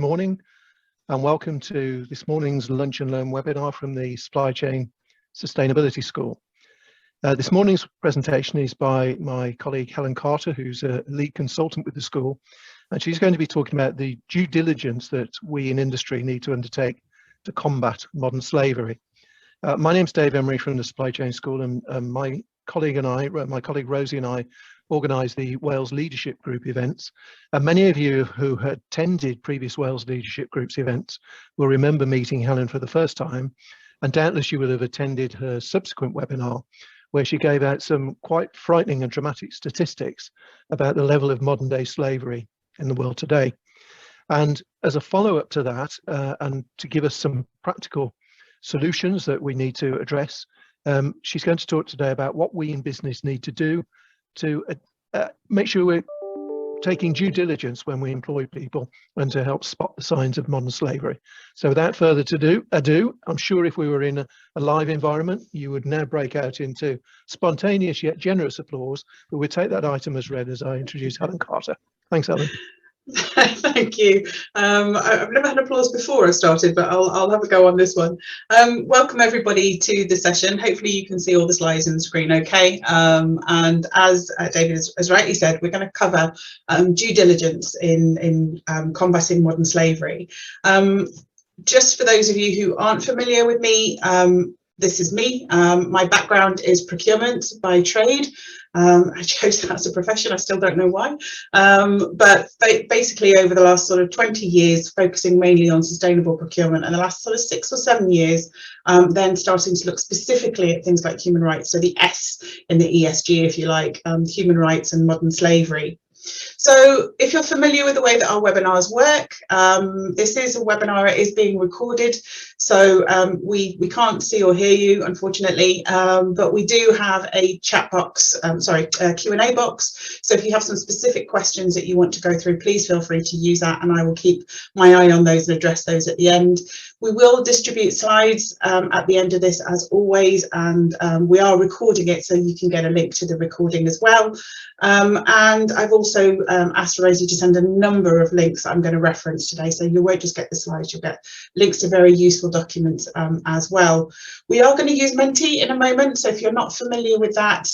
morning and welcome to this morning's Lunch and Learn webinar from the Supply Chain Sustainability School. This morning's presentation is by my colleague Helen Carter, who's a lead consultant with the school, and she's going to be talking about the due diligence that we in industry need to undertake to combat modern slavery. My name's Dave Emery from the Supply Chain School, and my colleague Rosie and I organise the Wales Leadership Group events. And many of you who had attended previous Wales Leadership Groups events will remember meeting Helen for the first time, and doubtless you will have attended her subsequent webinar where she gave out some quite frightening and dramatic statistics about the level of modern day slavery in the world today. And as a follow-up to that, and to give us some practical solutions that we need to address, she's going to talk today about what we in business need to do to make sure we're taking due diligence when we employ people and to help spot the signs of modern slavery. So without further ado, I'm sure if we were in a live environment, you would now break out into spontaneous yet generous applause, but we'll take that item as read as I introduce Helen Carter. Thanks, Helen. Thank you. I've never had applause before I started, but I'll have a go on this one. Welcome everybody to the session. Hopefully you can see all the slides on the screen okay. And as David has rightly said, we're going to cover due diligence in combating modern slavery. Just for those of you who aren't familiar with me, this is me. My background is procurement by trade. I chose that as a profession. I still don't know why, but basically over the last sort of 20 years focusing mainly on sustainable procurement, and the last sort of 6 or 7 years then starting to look specifically at things like human rights, so the S in the ESG if you like, human rights and modern slavery. So if you're familiar with the way that our webinars work, this is a webinar, it is being recorded, so we can't see or hear you unfortunately, but we do have a chat box, a Q&A box, so if you have some specific questions that you want to go through, please feel free to use that and I will keep my eye on those and address those at the end. We will distribute slides at the end of this as always, and we are recording it so you can get a link to the recording as well. And I've also asked Rosie to send a number of links that I'm going to reference today, so you won't just get the slides, you'll get links to very useful documents as well. We are going to use Menti in a moment, so if you're not familiar with that,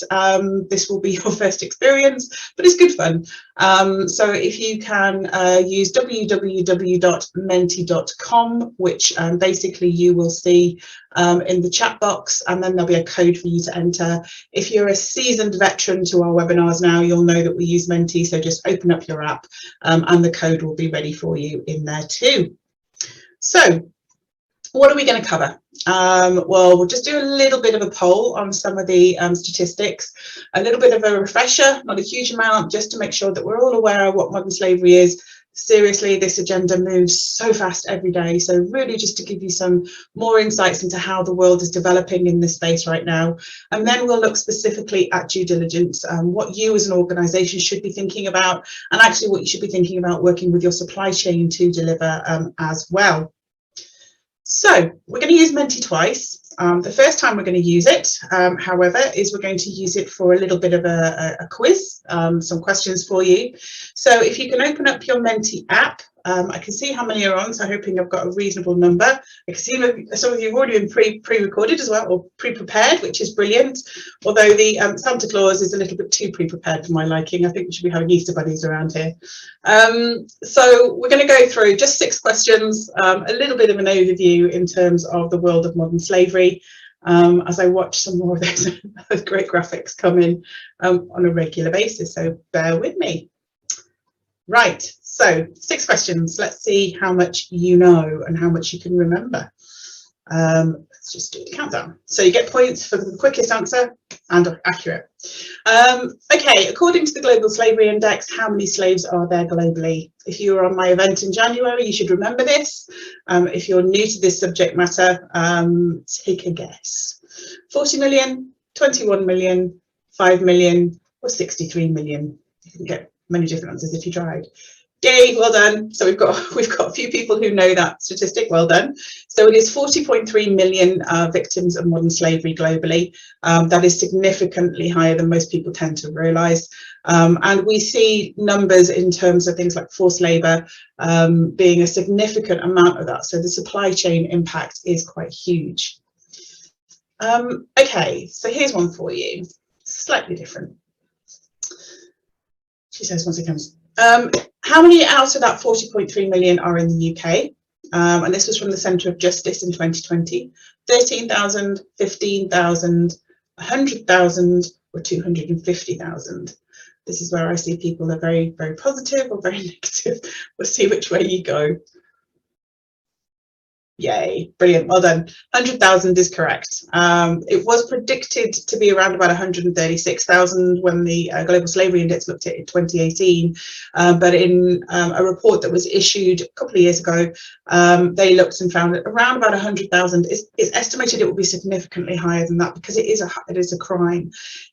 this will be your first experience, but it's good fun. So if you can use www.menti.com, which basically you will see in the chat box, and then there'll be a code for you to enter. If you're a seasoned veteran to our webinars now, you'll know that we use Menti, so just open up your app and the code will be ready for you in there too. So what are we going to cover? Well, we'll just do a little bit of a poll on some of the statistics, a little bit of a refresher, not a huge amount, just to make sure that we're all aware of what modern slavery is. Seriously, this agenda moves so fast every day, so really just to give you some more insights into how the world is developing in this space right now. And then we'll look specifically at due diligence, what you as an organisation should be thinking about, and actually what you should be thinking about working with your supply chain to deliver as well. So we're going to use Menti twice. The first time we're going to use it, however, is we're going to use it for a little bit of a quiz, some questions for you. So if you can open up your Menti app, I can see how many are on, so I'm hoping I've got a reasonable number. I can see some of you have already been pre-recorded as well, or pre-prepared, which is brilliant. Although the Santa Claus is a little bit too pre-prepared for my liking. I think we should be having Easter bunnies around here. So we're going to go through just 6 questions, a little bit of an overview in terms of the world of modern slavery, as I watch some more of those great graphics come in on a regular basis, so bear with me. Right, so 6 questions. Let's see how much you know and how much you can remember. Let's just do the countdown. So you get points for the quickest answer and accurate. Okay, according to the Global Slavery Index, how many slaves are there globally? If you were on my event in January, you should remember this. If you're new to this subject matter, take a guess. 40 million, 21 million, 5 million, or 63 million. You can get many different answers if you tried. Yay, well done. So we've got a few people who know that statistic. Well done. So it is 40.3 million victims of modern slavery globally. That is significantly higher than most people tend to realise. And we see numbers in terms of things like forced labour being a significant amount of that. So the supply chain impact is quite huge. Okay, so here's one for you. Slightly different. She says once it comes. How many out of that 40.3 million are in the UK? And this was from the Centre of Justice in 2020. 13,000, 15,000, 100,000 or 250,000. This is where I see people are very, very positive or very negative. We'll see which way you go. Yay, brilliant, well done. 100,000 is correct. It was predicted to be around about 136,000 when the Global Slavery Index looked at it in 2018, but in a report that was issued a couple of years ago, they looked and found that around about 100,000 is estimated. It will be significantly higher than that because it is a crime.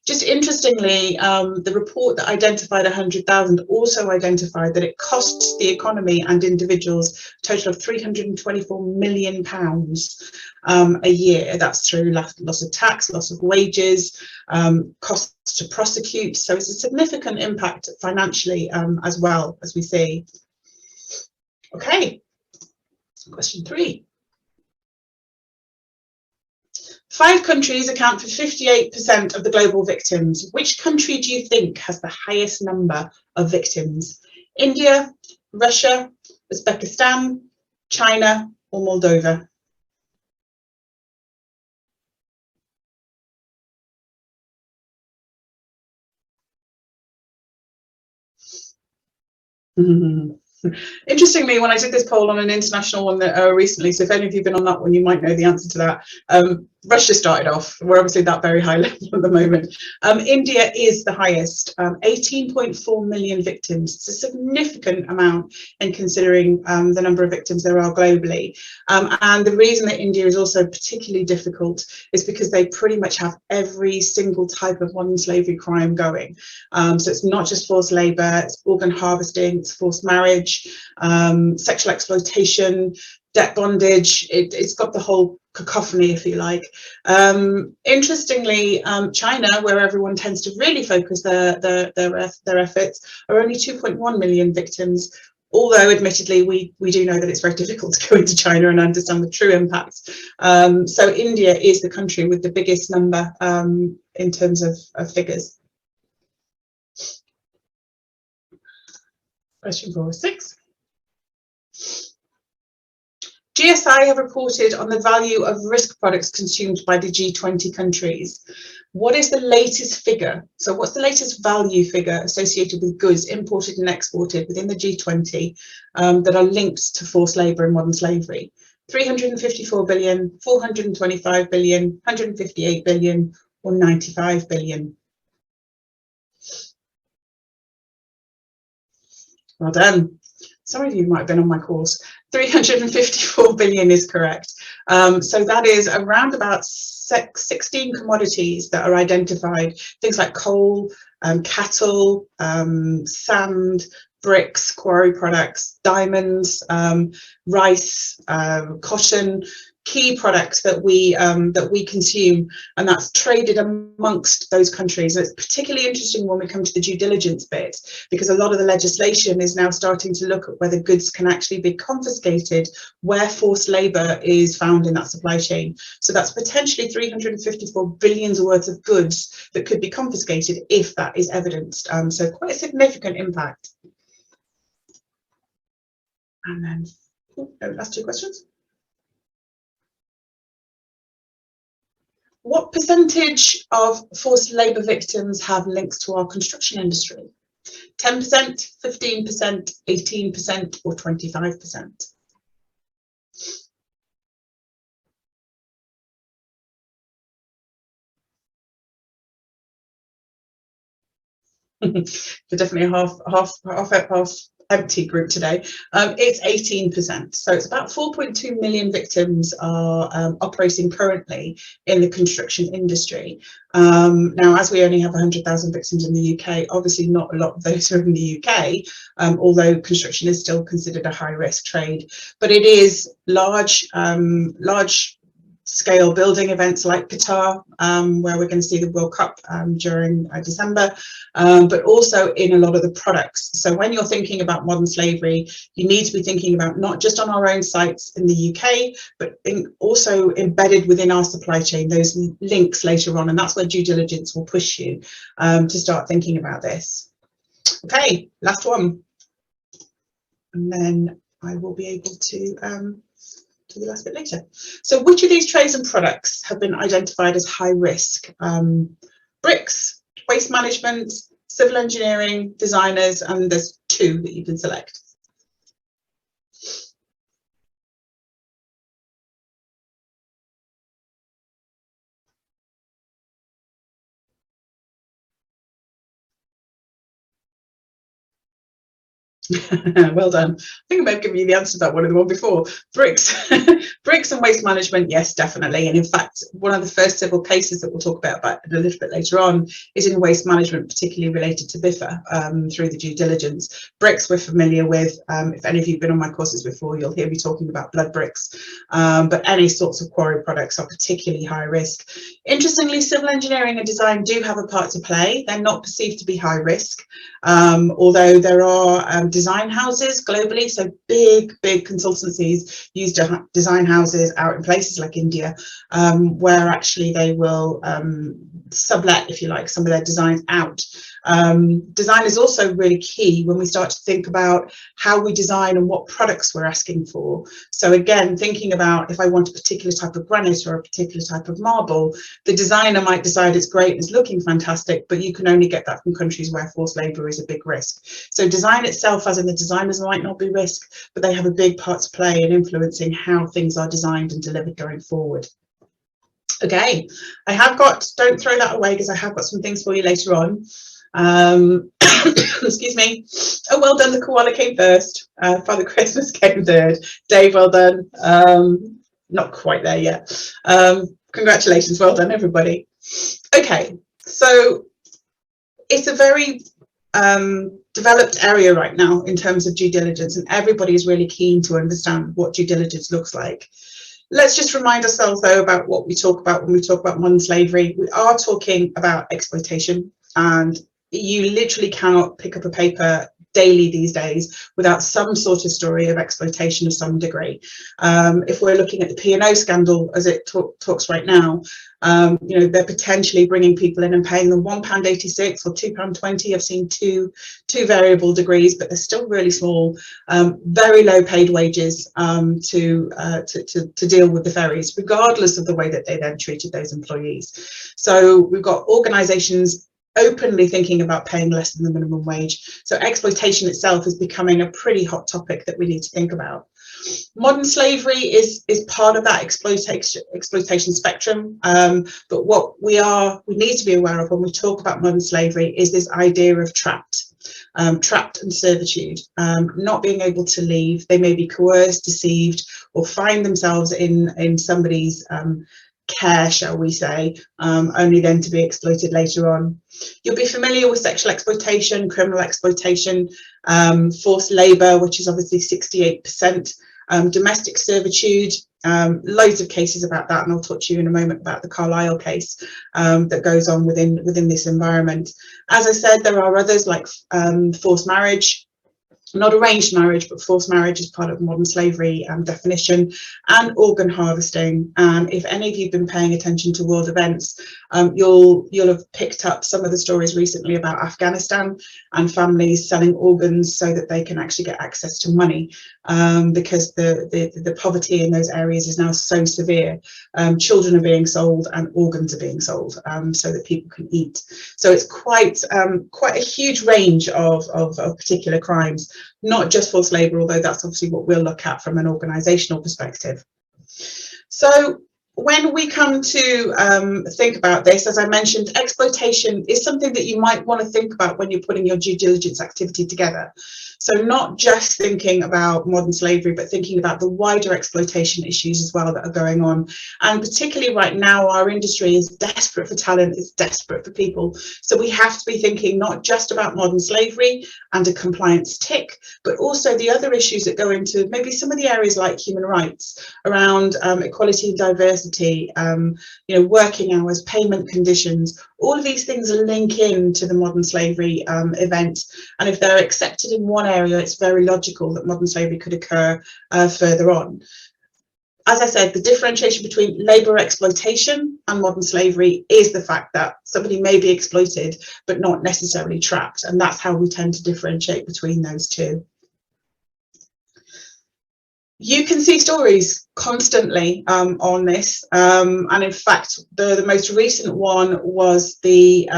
Just interestingly, the report that identified 100,000 also identified that it costs the economy and individuals a total of £324 million a year. That's through loss of tax, loss of wages, costs to prosecute. So it's a significant impact financially as well, as we see. Okay, question 3. 5 countries account for 58% of the global victims. Which country do you think has the highest number of victims? India, Russia, Uzbekistan, China, or Moldova? Interestingly, when I did this poll on an international one recently, so if any of you have been on that one, you might know the answer to that. Russia started off. We're obviously at that very high level at the moment. India is the highest, 18.4 million victims. It's a significant amount in considering the number of victims there are globally. And the reason that India is also particularly difficult is because they pretty much have every single type of modern slavery crime going. So it's not just forced labour, it's organ harvesting, it's forced marriage, sexual exploitation, debt bondage. It's got the whole cacophony, if you like. Interestingly, China, where everyone tends to really focus their efforts, are only 2.1 million victims. Although, admittedly, we do know that it's very difficult to go into China and understand the true impacts. So India is the country with the biggest number in terms of figures. Question 4/6. GSI have reported on the value of risk products consumed by the G20 countries. What is the latest figure? So what's the latest value figure associated with goods imported and exported within the G20 that are linked to forced labour and modern slavery? 354 billion, 425 billion, 158 billion, or 95 billion? Well done. Some of you might have been on my course. 354 billion is correct. So that is around about 16 commodities that are identified. Things like coal, cattle, sand, bricks, quarry products, diamonds, rice, cotton, key products that we consume, and that's traded amongst those countries. And it's particularly interesting when we come to the due diligence bit, because a lot of the legislation is now starting to look at whether goods can actually be confiscated where forced labour is found in that supply chain. So that's potentially 354 billion worth of goods that could be confiscated if that is evidenced. So quite a significant impact. And then last 2 questions. What percentage of forced labour victims have links to our construction industry? 10%, 15%, 18%, or 25%? Definitely half empty group today, it's 18%. So it's about 4.2 million victims are operating currently in the construction industry. Now, as we only have 100,000 victims in the UK, obviously not a lot of those are in the UK, although construction is still considered a high-risk trade. But it is large scale building events like Qatar, where we're going to see the World Cup during December, but also in a lot of the products. So when you're thinking about modern slavery, you need to be thinking about not just on our own sites in the UK, but also embedded within our supply chain, those links later on. And that's where due diligence will push you to start thinking about this. Okay, last one. And then I will be able to do the last bit later. So which of these trades and products have been identified as high risk? Bricks, waste management, civil engineering, designers, and there's 2 that you can select. Well done. I think I may have given you the answer to that one in the one before. Bricks, bricks and waste management, yes, definitely. And in fact, one of the first civil cases that we'll talk about a little bit later on is in waste management, particularly related to BIFA through the due diligence. Bricks we're familiar with. If any of you have been on my courses before, you'll hear me talking about blood bricks. But any sorts of quarry products are particularly high risk. Interestingly, civil engineering and design do have a part to play. They're not perceived to be high risk, although there are design houses globally, so big consultancies use design houses out in places like India, where actually they will sublet, if you like, some of their designs out. Design is also really key when we start to think about how we design and what products we're asking for. So again, thinking about if I want a particular type of granite or a particular type of marble, the designer might decide it's great, it's looking fantastic, but you can only get that from countries where forced labour is a big risk. So design itself, as in the designers, might not be risk, but they have a big part to play in influencing how things are designed and delivered going forward. Okay, I have got, don't throw that away because I have got some things for you later on. Excuse me. Oh, well done, the koala came first. Father Christmas came third. Dave, well done. Not quite there yet. Congratulations, well done, everybody. Okay, so it's a very developed area right now in terms of due diligence, and everybody is really keen to understand what due diligence looks like. Let's just remind ourselves, though, about what we talk about when we talk about modern slavery. We are talking about exploitation, and you literally cannot pick up a paper daily these days without some sort of story of exploitation of some degree. If we're looking at the P&O scandal as it talks right now, you know, they're potentially bringing people in and paying them £1.86 or £2.20. I've seen two variable degrees, but they're still really small, very low paid wages to deal with the ferries, regardless of the way that they then treated those employees. So we've got organisations openly thinking about paying less than the minimum wage. So exploitation itself is becoming a pretty hot topic that we need to think about. Modern slavery is part of that exploitation spectrum, but what we need to be aware of when we talk about modern slavery is this idea of trapped and servitude, not being able to leave. They may be coerced, deceived, or find themselves in somebody's care, shall we say, only then to be exploited later on. You'll be familiar with sexual exploitation, criminal exploitation, forced labour, which is obviously 68%, domestic servitude, loads of cases about that, and I'll talk to you in a moment about the Carlisle case that goes on within this environment. As I said, there are others like forced marriage, not arranged marriage, but forced marriage is part of modern slavery definition, and organ harvesting. And if any of you have been paying attention to world events, you'll have picked up some of the stories recently about Afghanistan and families selling organs so that they can actually get access to money, because the poverty in those areas is now so severe. Children are being sold and organs are being sold so that people can eat. So it's quite a huge range of particular crimes, not just forced labour, although that's obviously what we'll look at from an organisational perspective. So when we come to think about this, as I mentioned, exploitation is something that you might want to think about when you're putting your due diligence activity together. So not just thinking about modern slavery, but thinking about the wider exploitation issues as well that are going on. And particularly right now, our industry is desperate for talent, it's desperate for people. So we have to be thinking not just about modern slavery and a compliance tick, but also the other issues that go into maybe some of the areas like human rights, around equality and diversity, you know, working hours, payment conditions. All of these things link into the modern slavery event, and if they're accepted in one area, it's very logical that modern slavery could occur further on. As I said, the differentiation between labour exploitation and modern slavery is the fact that somebody may be exploited but not necessarily trapped, and that's how we tend to differentiate between those two. You can see stories constantly on this, and in fact, the most recent one was the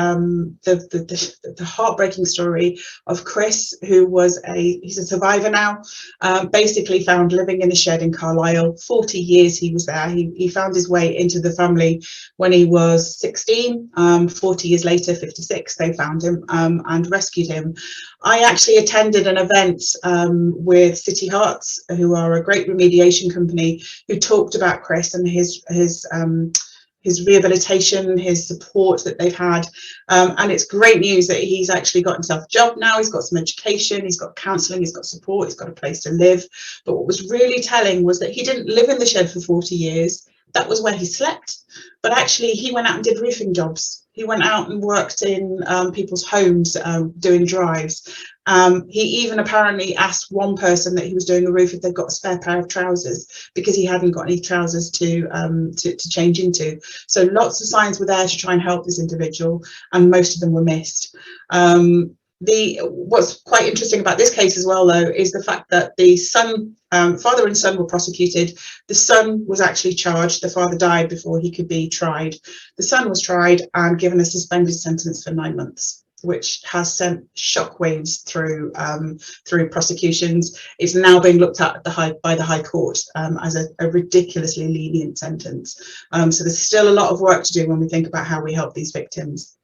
heartbreaking story of Chris, who was he's a survivor now, basically found living in a shed in Carlisle. 40 years he was there. He found his way into the family when he was 16. 40 years later, 56, they found him and rescued him. I actually attended an event with City Hearts, who are a great remediation company, who talked about Chris and his rehabilitation, his support that they've had, and it's great news that he's actually got himself a job now. He's got some education, he's got counselling, he's got support, he's got a place to live. But what was really telling was that he didn't live in the shed for 40 years. That was where he slept, but actually he went out and did roofing jobs. He went out and worked in people's homes doing drives. He even apparently asked one person that he was doing a roof if they've got a spare pair of trousers, because he hadn't got any trousers to change into. So lots of signs were there to try and help this individual, and most of them were missed. What's quite interesting about this case as well, though, is the fact that the son, father and son were prosecuted. The son was actually charged. The father died before he could be tried. The son was tried and given a suspended sentence for 9 months, which has sent shockwaves through prosecutions. It's now being looked at by the High Court as a ridiculously lenient sentence. So there's still a lot of work to do when we think about how we help these victims.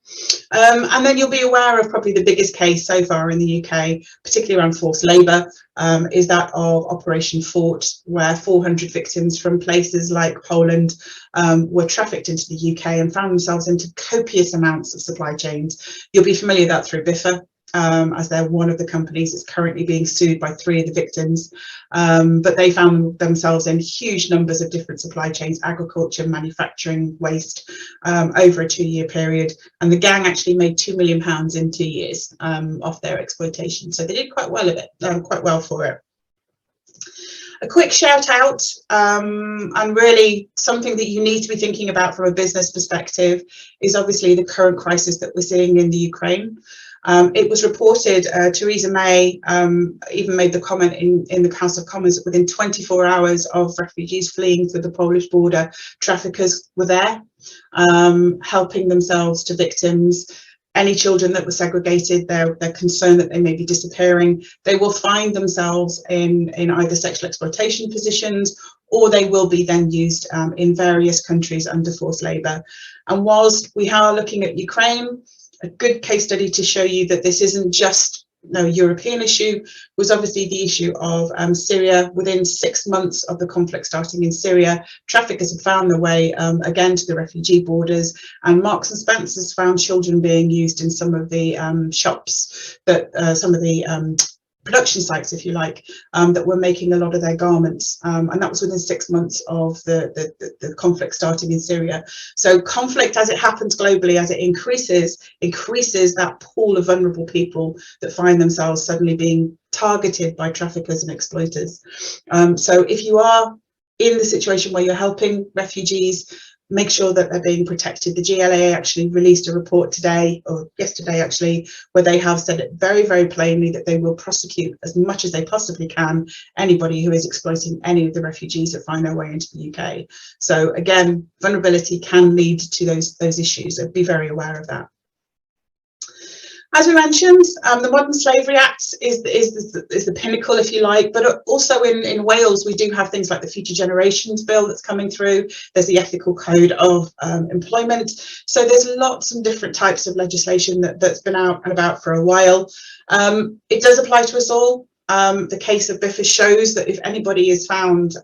And then you'll be aware of probably the biggest case so far in the UK, particularly around forced labour, is that of Operation Fort, where 400 victims from places like Poland were trafficked into the UK and found themselves into copious amounts of supply chains. You'll be familiar with that through Biffa, as they're one of the companies that's currently being sued by 3 of the victims. But they found themselves in huge numbers of different supply chains, agriculture, manufacturing, waste, over a 2-year period. And the gang actually made £2 million in 2 years off their exploitation. So they did quite well of it, quite well for it. A quick shout out, and really something that you need to be thinking about from a business perspective, is obviously the current crisis that we're seeing in the Ukraine. It was reported, Theresa May even made the comment in the House of Commons that within 24 hours of refugees fleeing through the Polish border, traffickers were there, helping themselves to victims. Any children that were segregated, they're concerned that they may be disappearing. They will find themselves in either sexual exploitation positions, or they will be then used in various countries under forced labour. And whilst we are looking at Ukraine, a good case study to show you that this isn't just a European issue was obviously the issue of Syria. Within 6 months of the conflict starting in Syria, traffickers have found their way again to the refugee borders, and Marks and Spencer's found children being used in some of the shops that some of the production sites, if you like, that were making a lot of their garments, and that was within 6 months of the conflict starting in Syria. So conflict, as it happens globally, as it increases that pool of vulnerable people that find themselves suddenly being targeted by traffickers and exploiters. So if you are in the situation where you're helping refugees, make sure that they're being protected. The GLA actually released a report today, or yesterday actually, where they have said it very, very plainly that they will prosecute as much as they possibly can anybody who is exploiting any of the refugees that find their way into the UK. So again, vulnerability can lead to those issues, so be very aware of that. As we mentioned, the Modern Slavery Act is the pinnacle, if you like, but also in Wales, we do have things like the Future Generations Bill that's coming through. There's the Ethical Code of Employment. So there's lots of different types of legislation that's been out and about for a while. It does apply to us all. The case of Biffa shows that if anybody is found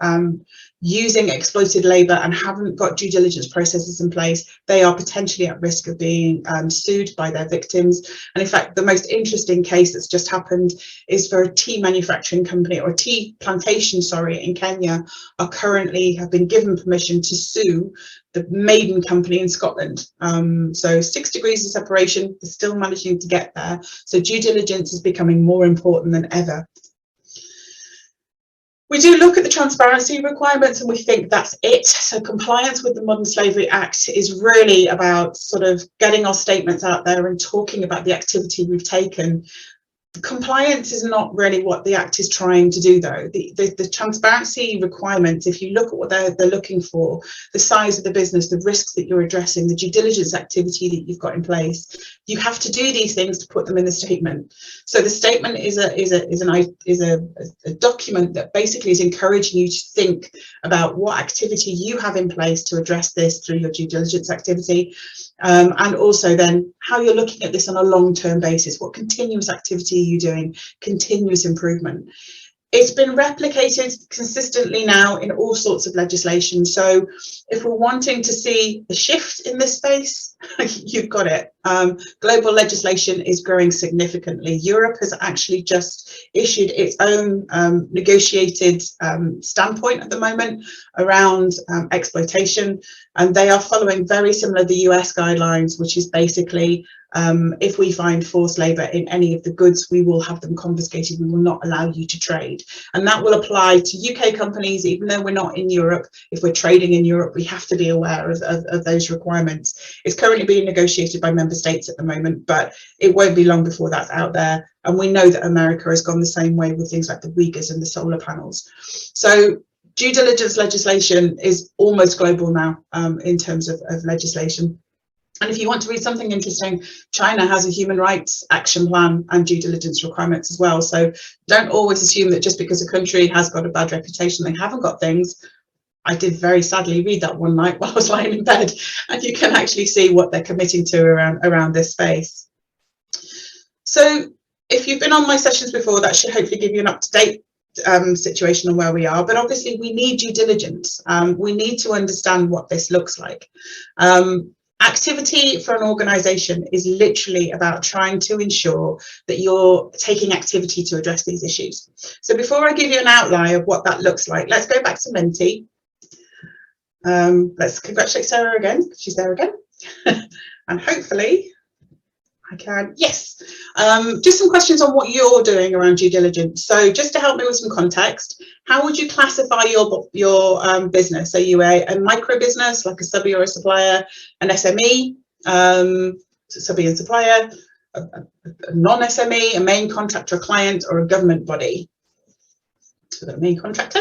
using exploited labour and haven't got due diligence processes in place, they are potentially at risk of being sued by their victims. And in fact, the most interesting case that's just happened is for a tea manufacturing company, or tea plantation, sorry, in Kenya, are currently have been given permission to sue the Maiden company in Scotland. So 6 degrees of separation, they're still managing to get there. So due diligence is becoming more important than ever. We do look at the transparency requirements and we think that's it. So compliance with the Modern Slavery Act is really about sort of getting our statements out there and talking about the activity we've taken. Compliance is not really what the Act is trying to do, though. The transparency requirements, if you look at what they're looking for, the size of the business, the risks that you're addressing, the due diligence activity that you've got in place, you have to do these things to put them in the statement. So the statement is a document that basically is encouraging you to think about what activity you have in place to address this through your due diligence activity. And also then how you're looking at this on a long-term basis. What continuous activity are you doing? Continuous improvement. It's been replicated consistently now in all sorts of legislation. So if we're wanting to see a shift in this space, you've got it. Global legislation is growing significantly. Europe has actually just issued its own negotiated standpoint at the moment around exploitation, and they are following very similar to the US guidelines, which is basically if we find forced labour in any of the goods, we will have them confiscated. We will not allow you to trade. And that will apply to UK companies, even though we're not in Europe. If we're trading in Europe, we have to be aware of those requirements. It's currently being negotiated by member states at the moment, but it won't be long before that's out there. And we know that America has gone the same way with things like the Uyghurs and the solar panels. So due diligence legislation is almost global now in terms of legislation. And if you want to read something interesting, China has a human rights action plan and due diligence requirements as well. So don't always assume that just because a country has got a bad reputation, they haven't got things. I did very sadly read that one night while I was lying in bed, and you can actually see what they're committing to around this space. So if you've been on my sessions before, that should hopefully give you an up-to-date situation on where we are. But obviously we need due diligence. We need to understand what this looks like. Activity for an organisation is literally about trying to ensure that you're taking activity to address these issues. So before I give you an outline of what that looks like, let's go back to Menti. Let's congratulate Sarah again, she's there again. And hopefully I can, yes. Just some questions on what you're doing around due diligence. So just to help me with some context, how would you classify your business? Are you a micro business, like a subby or a supplier, an SME, subby and supplier, a non-SME, a main contractor, a client, or a government body? So we've got a main contractor,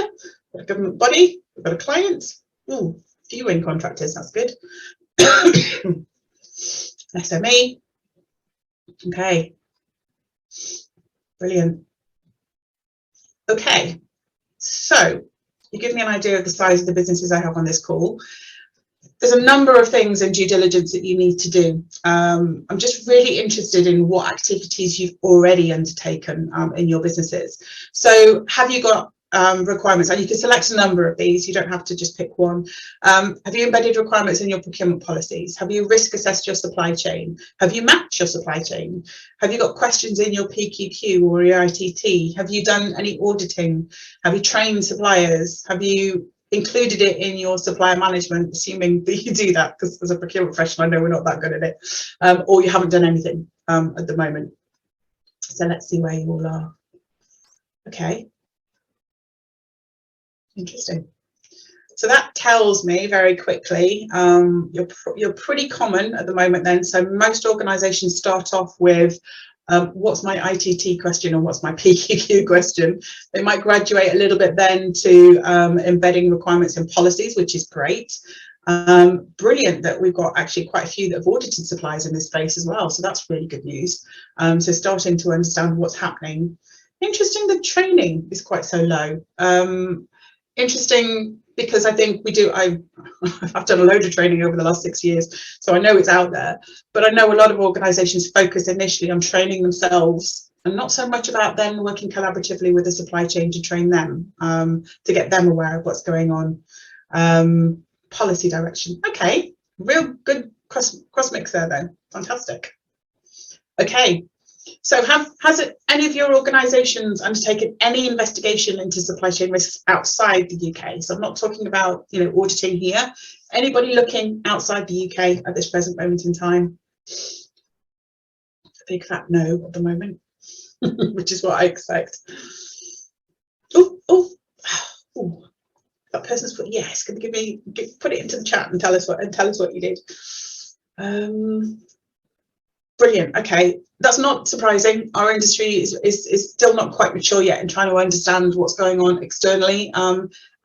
we've got a government body, we've got a client. Ooh, few main contractors, that's good. SME. Okay, brilliant. Okay, so you give me an idea of the size of the businesses I have on this call. There's a number of things in due diligence that you need to do. I'm just really interested in what activities you've already undertaken in your businesses. So have you got requirements? And you can select a number of these, you don't have to just pick one. Have you embedded requirements in your procurement policies? Have you risk assessed your supply chain? Have you mapped your supply chain? Have you got questions in your PQQ or your ITT? Have you done any auditing? Have you trained suppliers? Have you included it in your supplier management, assuming that you do that, because as a procurement professional I know we're not that good at it, or you haven't done anything at the moment. So let's see where you all are. Okay. Interesting. So that tells me very quickly you're pretty common at the moment then. So most organisations start off with what's my ITT question and what's my PQQ question. They might graduate a little bit then to embedding requirements in policies, which is great. Brilliant that we've got actually quite a few that have audited suppliers in this space as well, so that's really good news. So starting to understand what's happening. Interesting the training is quite so low. Interesting because I think I've done a load of training over the last 6 years, so I know it's out there, but I know a lot of organisations focus initially on training themselves and not so much about then working collaboratively with the supply chain to train them, to get them aware of what's going on. Policy direction. Okay, real good cross mix there then. Fantastic. Okay, so has any of your organisations undertaken any investigation into supply chain risks outside the UK? So I'm not talking about, you know, auditing here. Anybody looking outside the UK at this present moment in time? A big fat no at the moment, which is what I expect. Oh. That person's put yes. Can you put it into the chat and tell us what you did. Brilliant. Okay, that's not surprising. Our industry is still not quite mature yet in trying to understand what's going on externally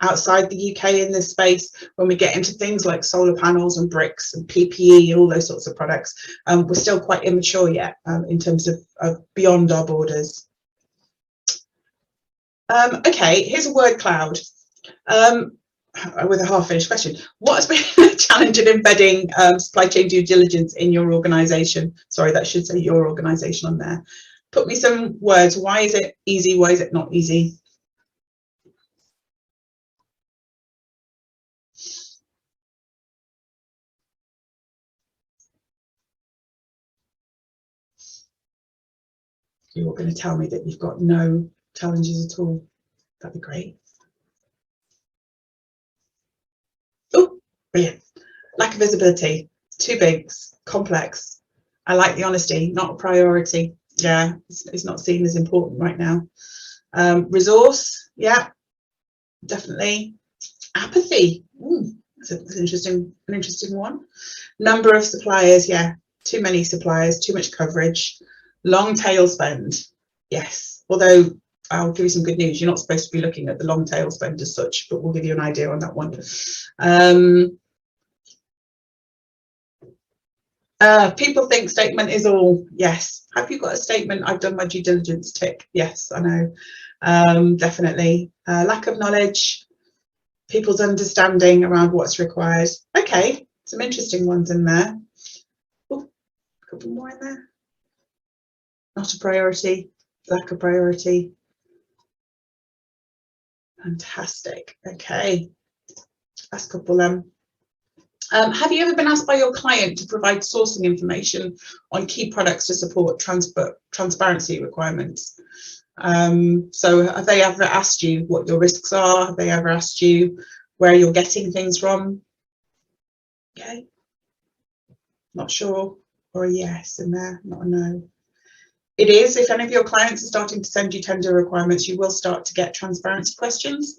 outside the UK in this space. When we get into things like solar panels and bricks and PPE and all those sorts of products, we're still quite immature yet in terms of beyond our borders. Okay, here's a word cloud. With a half-finished question. What has been the challenge in embedding supply chain due diligence in your organisation? Sorry, that should say your organisation on there. Put me some words. Why is it easy? Why is it not easy? You're going to tell me that you've got no challenges at all. That'd be great. Oh, brilliant. Lack of visibility, too big, complex. I like the honesty, not a priority. Yeah, it's not seen as important right now. Resource, yeah, definitely. Apathy, that's an interesting one. Number of suppliers, yeah, too many suppliers, too much coverage. Long tail spend, yes. Although I'll give you some good news, you're not supposed to be looking at the long tail spend as such, but we'll give you an idea on that one. People think statement is all. Yes. Have you got a statement? I've done my due diligence, tick. Yes, I know. Definitely. Lack of knowledge, people's understanding around what's required. Okay, some interesting ones in there. Ooh, a couple more in there. Not a priority, lack of priority. Fantastic. Okay, last couple then. Have you ever been asked by your client to provide sourcing information on key products to support transparency requirements? So have they ever asked you what your risks are? Have they ever asked you where you're getting things from? Okay, not sure, or a yes in there, not a no. It is, if any of your clients are starting to send you tender requirements, you will start to get transparency questions.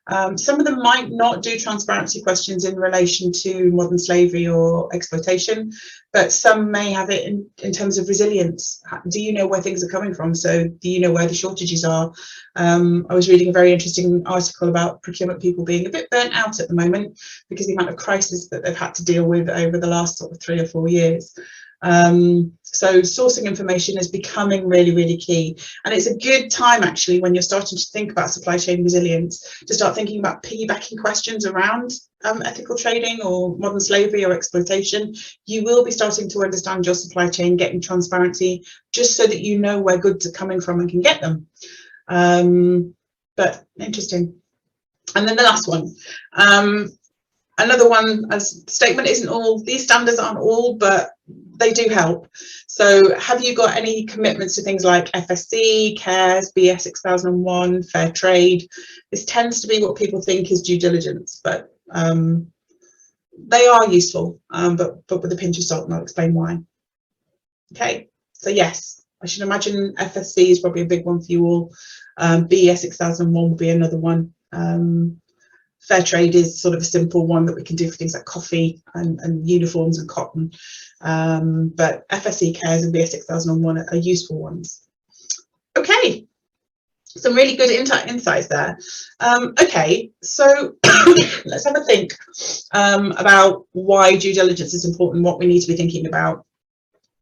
Some of them might not do transparency questions in relation to modern slavery or exploitation, but some may have it in terms of resilience. Do you know where things are coming from? So do you know where the shortages are? I was reading a very interesting article about procurement people being a bit burnt out at the moment because the amount of crisis that they've had to deal with over the last sort of 3 or 4 years. So sourcing information is becoming really, really key. And it's a good time actually when you're starting to think about supply chain resilience to start thinking about piggybacking questions around ethical trading or modern slavery or exploitation. You will be starting to understand your supply chain, getting transparency, just so that you know where goods are coming from and can get them. But interesting. And then the last one. Another one, as statement isn't all, these standards aren't all, but they do help. So have you got any commitments to things like FSC, CARES, BS 6001, fair trade? This tends to be what people think is due diligence, but they are useful, but with a pinch of salt, and I'll explain why. Okay, so yes, I should imagine FSC is probably a big one for you all. BS 6001 will be another one. Fair trade is sort of a simple one that we can do for things like coffee and uniforms and cotton. But FSC, CARES and BS 6001 are useful ones. Okay, some really good insights there. Okay, so let's have a think about why due diligence is important, what we need to be thinking about.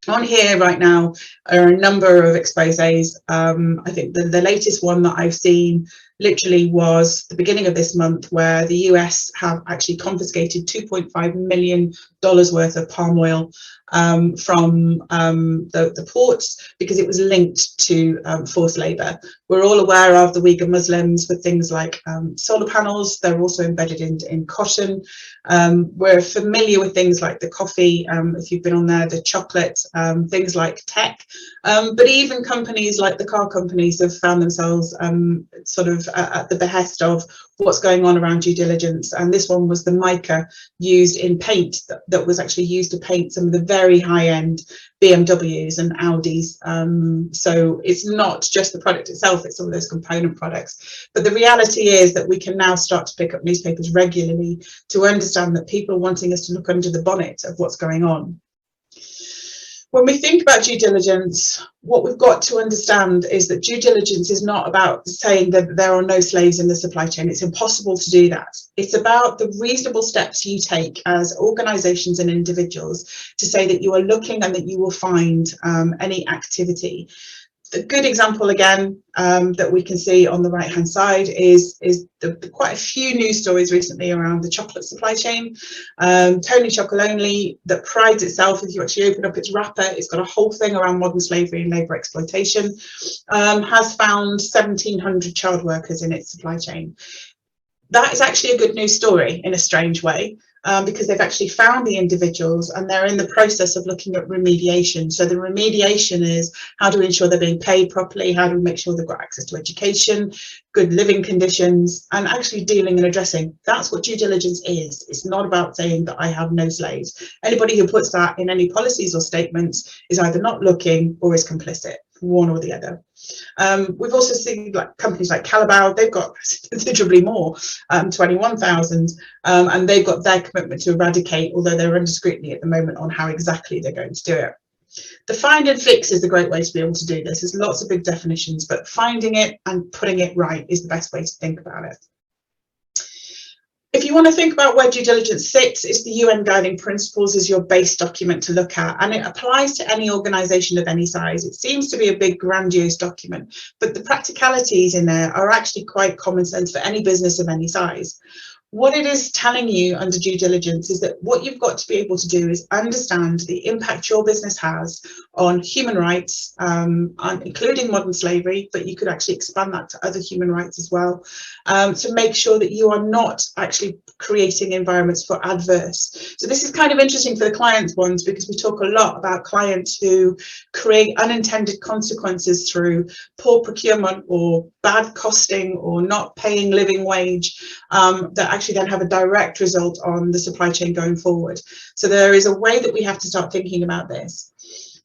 On here right now are a number of exposés. I think the latest one that I've seen literally was the beginning of this month, where the US have actually confiscated $2.5 million worth of palm oil from the ports because it was linked to forced labour. We're all aware of the Uyghur Muslims with things like solar panels. They're also embedded in cotton. We're familiar with things like the coffee, if you've been on there, the chocolate, things like tech, but even companies like the car companies have found themselves sort of at the behest of what's going on around due diligence. And this one was the mica used in paint that was actually used to paint some of the very high-end BMWs and Audis. So it's not just the product itself, it's some of those component products. But the reality is that we can now start to pick up newspapers regularly to understand that people are wanting us to look under the bonnet of what's going on. When we think about due diligence, what we've got to understand is that due diligence is not about saying that there are no slaves in the supply chain. It's impossible to do that. It's about the reasonable steps you take as organisations and individuals to say that you are looking and that you will find any activity. A good example again that we can see on the right hand side is quite a few news stories recently around the chocolate supply chain. Tony Chocolonely, that prides itself, if you actually open up its wrapper, it's got a whole thing around modern slavery and labour exploitation, has found 1,700 child workers in its supply chain. That is actually a good news story in a strange way. Because they've actually found the individuals and they're in the process of looking at remediation. So the remediation is how do we ensure they're being paid properly, how do we make sure they've got access to education, good living conditions, and actually dealing and addressing. That's what due diligence is. It's not about saying that I have no slaves. Anybody who puts that in any policies or statements is either not looking or is complicit, one or the other. We've also seen like companies like Calabao, they've got considerably more, 21,000, and they've got their commitment to eradicate, although they're under scrutiny at the moment on how exactly they're going to do it. The find and fix is a great way to be able to do this. There's lots of big definitions, but finding it and putting it right is the best way to think about it. If you want to think about where due diligence sits, it's the UN Guiding Principles is your base document to look at, and it applies to any organisation of any size. It seems to be a big grandiose document, but the practicalities in there are actually quite common sense for any business of any size. What it is telling you under due diligence is that what you've got to be able to do is understand the impact your business has on human rights, including modern slavery, but you could actually expand that to other human rights as well, to make sure that you are not actually creating environments for adverse. So this is kind of interesting for the clients ones, because we talk a lot about clients who create unintended consequences through poor procurement or bad costing or not paying living wage, that actually then have a direct result on the supply chain going forward. So there is a way that we have to start thinking about this.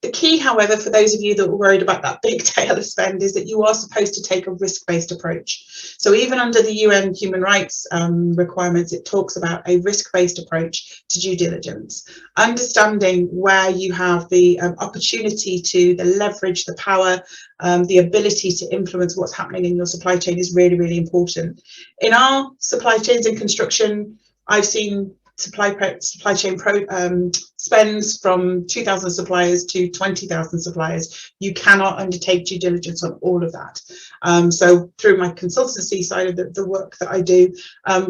The key, however, for those of you that were worried about that big tail of spend, is that you are supposed to take a risk-based approach. So even under the UN human rights requirements, it talks about a risk-based approach to due diligence. Understanding where you have the opportunity to leverage the power, the ability to influence what's happening in your supply chain is really, really important. In our supply chains in construction, I've seen supply chain spends from 2,000 suppliers to 20,000 suppliers. You cannot undertake due diligence on all of that. So through my consultancy side of the work that I do,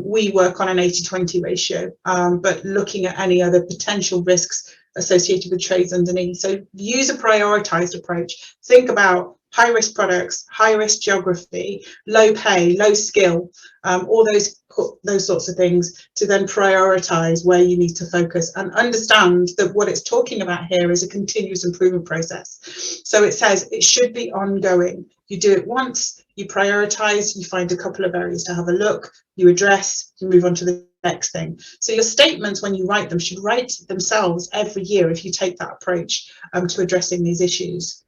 we work on an 80-20 ratio, but looking at any other potential risks associated with trades underneath. So use a prioritized approach. Think about high risk products, high risk geography, low pay, low skill, all those sorts of things, to then prioritize where you need to focus, and understand that what it's talking about here is a continuous improvement process. So it says it should be ongoing. You do it once, you prioritize, you find a couple of areas to have a look, you address, you move on to the next thing. So your statements, when you write them, should write themselves every year if you take that approach to addressing these issues.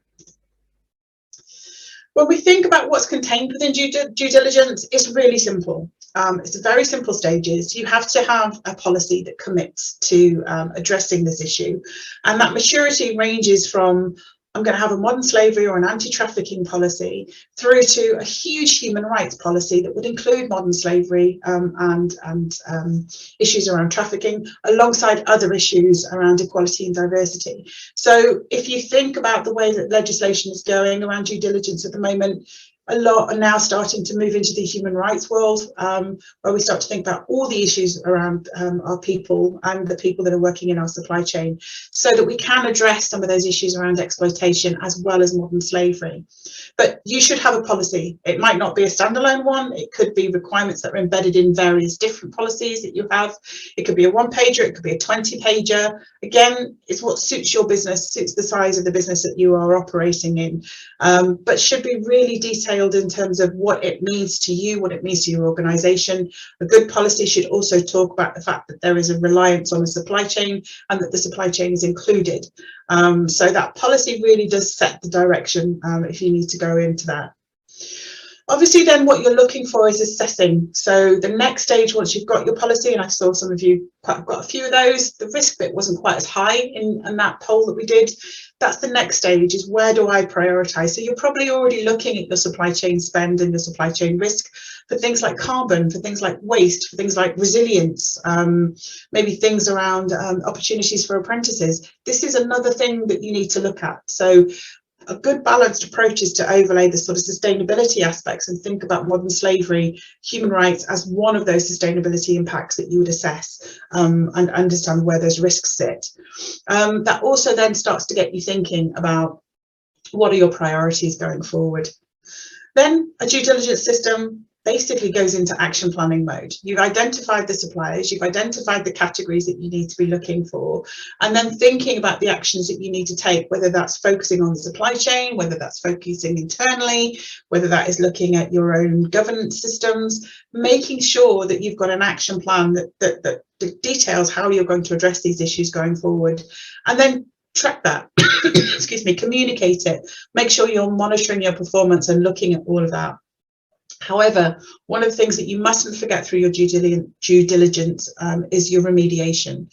When we think about what's contained within due diligence, it's really simple. It's very simple stages. You have to have a policy that commits to addressing this issue, and that maturity ranges from I'm going to have a modern slavery or an anti-trafficking policy, through to a huge human rights policy that would include modern slavery and issues around trafficking, alongside other issues around equality and diversity. So if you think about the way that legislation is going around due diligence at the moment, a lot are now starting to move into the human rights world, where we start to think about all the issues around our people and the people that are working in our supply chain, so that we can address some of those issues around exploitation as well as modern slavery. But you should have a policy. It might not be a standalone one. It could be requirements that are embedded in various different policies that you have. It could be a 1-pager, it could be a 20-pager. Again, it's what suits your business, suits the size of the business that you are operating in, but should be really detailed in terms of what it means to you, what it means to your organization. A good policy should also talk about the fact that there is a reliance on the supply chain and that the supply chain is included. So that policy really does set the direction if you need to go into that. Obviously, then what you're looking for is assessing. So the next stage, once you've got your policy, and I saw some of you got a few of those, the risk bit wasn't quite as high in that poll that we did. That's the next stage, is where do I prioritize? So you're probably already looking at your supply chain spend and your supply chain risk for things like carbon, for things like waste, for things like resilience, maybe things around opportunities for apprentices. This is another thing that you need to look at. So a good balanced approach is to overlay the sort of sustainability aspects and think about modern slavery, human rights as one of those sustainability impacts that you would assess, and understand where those risks sit. That also then starts to get you thinking about what are your priorities going forward. Then a due diligence system basically goes into action planning mode. You've identified the suppliers, you've identified the categories that you need to be looking for, and then thinking about the actions that you need to take, whether that's focusing on the supply chain, whether that's focusing internally, whether that is looking at your own governance systems, making sure that you've got an action plan that details how you're going to address these issues going forward, and then track that, excuse me, communicate it, make sure you're monitoring your performance and looking at all of that. However, one of the things that you mustn't forget through your due diligence is your remediation.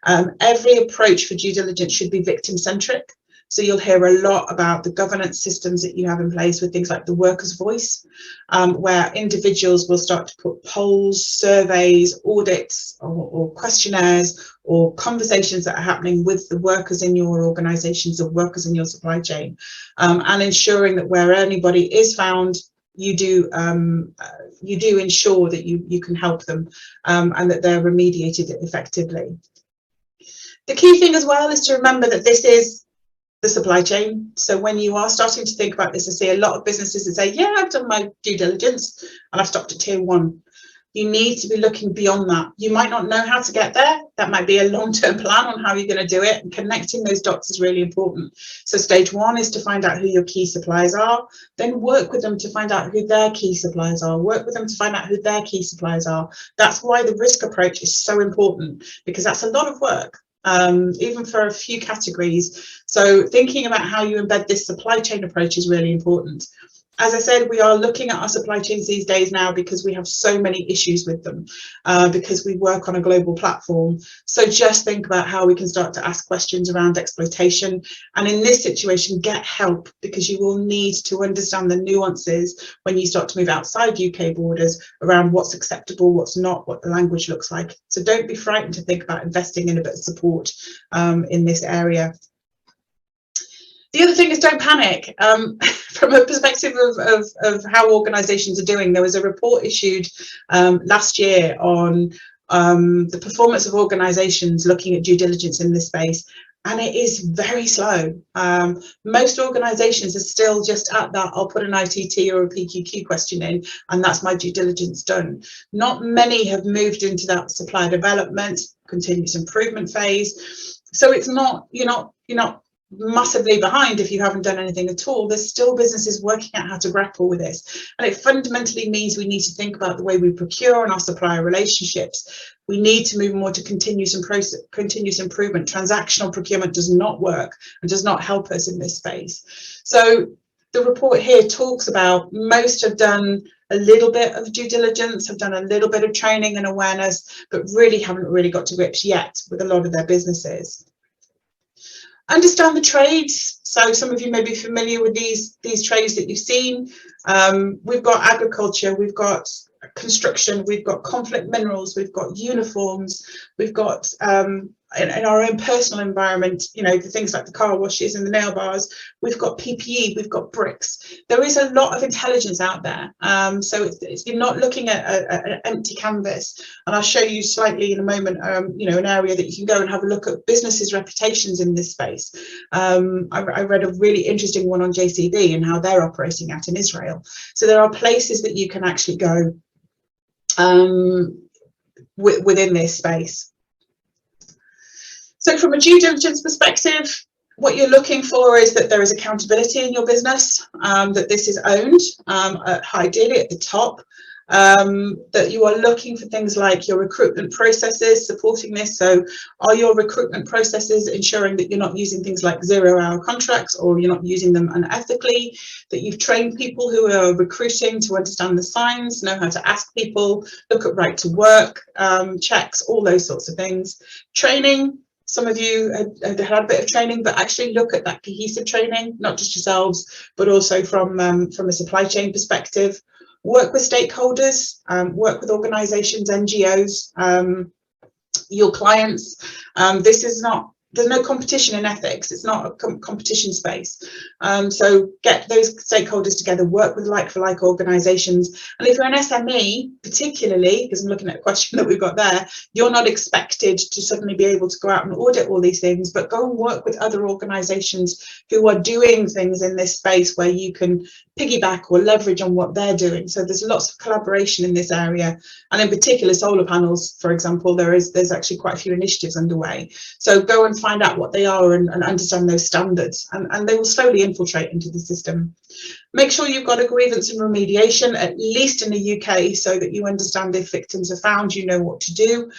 Every approach for due diligence should be victim-centric. So you'll hear a lot about the governance systems that you have in place with things like the worker's voice, where individuals will start to put polls, surveys, audits, or questionnaires, or conversations that are happening with the workers in your organizations or workers in your supply chain, and ensuring that where anybody is found, you do ensure that you can help them, and that they're remediated effectively. The key thing as well is to remember that this is the supply chain. So when you are starting to think about this, I see a lot of businesses that say, yeah, I've done my due diligence and I've stopped at tier 1. You need to be looking beyond that. You might not know how to get there. That might be a long-term plan on how you're going to do it, and connecting those dots is really important. So stage 1 is to find out who your key suppliers are, then work with them to find out who their key suppliers are, work with them to find out who their key suppliers are. That's why the risk approach is so important, because that's a lot of work, even for a few categories. So thinking about how you embed this supply chain approach is really important. As I said, we are looking at our supply chains these days now because we have so many issues with them, because we work on a global platform. So just think about how we can start to ask questions around exploitation. And in this situation, get help, because you will need to understand the nuances when you start to move outside UK borders around what's acceptable, what's not, what the language looks like. So don't be frightened to think about investing in a bit of support in this area. The other thing is, don't panic. From a perspective of how organisations are doing, there was a report issued last year on the performance of organisations looking at due diligence in this space, and it is very slow. Most organisations are still just at that, I'll put an ITT or a PQQ question in, and that's my due diligence done. Not many have moved into that supplier development, continuous improvement phase. So it's not, you're not massively behind if you haven't done anything at all. There's still businesses working out how to grapple with this, and it fundamentally means we need to think about the way we procure and our supplier relationships. We need to move more to continuous improvement. Transactional procurement does not work and does not help us in this space. So the report here talks about, most have done a little bit of due diligence, have done a little bit of training and awareness, but really haven't got to grips yet with a lot of their businesses. Understand the trades. So some of you may be familiar with these trades that you've seen. We've got agriculture, we've got construction, we've got conflict minerals, we've got uniforms, we've got in our own personal environment, you know, the things like the car washes and the nail bars, we've got PPE, we've got bricks. There is a lot of intelligence out there. So you're not looking at an empty canvas. And I'll show you slightly in a moment, you know, an area that you can go and have a look at businesses' reputations in this space. I read a really interesting one on JCB and how they're operating out in Israel. So there are places that you can actually go within this space. So from a due diligence perspective, what you're looking for is that there is accountability in your business, that this is owned, ideally at the top, that you are looking for things like your recruitment processes supporting this. So are your recruitment processes ensuring that you're not using things like 0-hour contracts, or you're not using them unethically, that you've trained people who are recruiting to understand the signs, know how to ask people, look at right to work checks, all those sorts of things. Training. Some of you had a bit of training, but actually look at that cohesive training, not just yourselves, but also from a supply chain perspective. Work with stakeholders, work with organisations, NGOs, your clients. This is not, there's no competition in ethics. It's not a competition space. So get those stakeholders together, work with like-for-like organisations. And if you're an SME, particularly, because I'm looking at a question that we've got there, you're not expected to suddenly be able to go out and audit all these things, but go and work with other organisations who are doing things in this space where you can piggyback or leverage on what they're doing. So there's lots of collaboration in this area. And in particular, solar panels, for example, there's actually quite a few initiatives underway. So go and find out what they are and understand those standards, and they will slowly infiltrate into the system. Make sure you've got a grievance and remediation, at least in the UK, so that you understand if victims are found, you know what to do.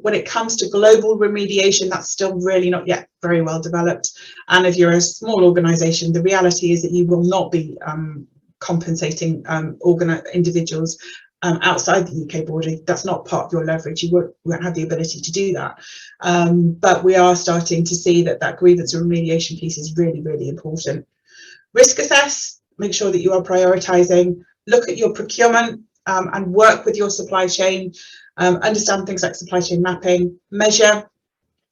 When it comes to global remediation, that's still really not yet very well developed. And if you're a small organisation, the reality is that you will not be compensating individuals outside the UK border. That's not part of your leverage. You won't have the ability to do that. But we are starting to see that grievance and remediation piece is really, really important. Risk assess, make sure that you are prioritising, look at your procurement and work with your supply chain, understand things like supply chain mapping, measure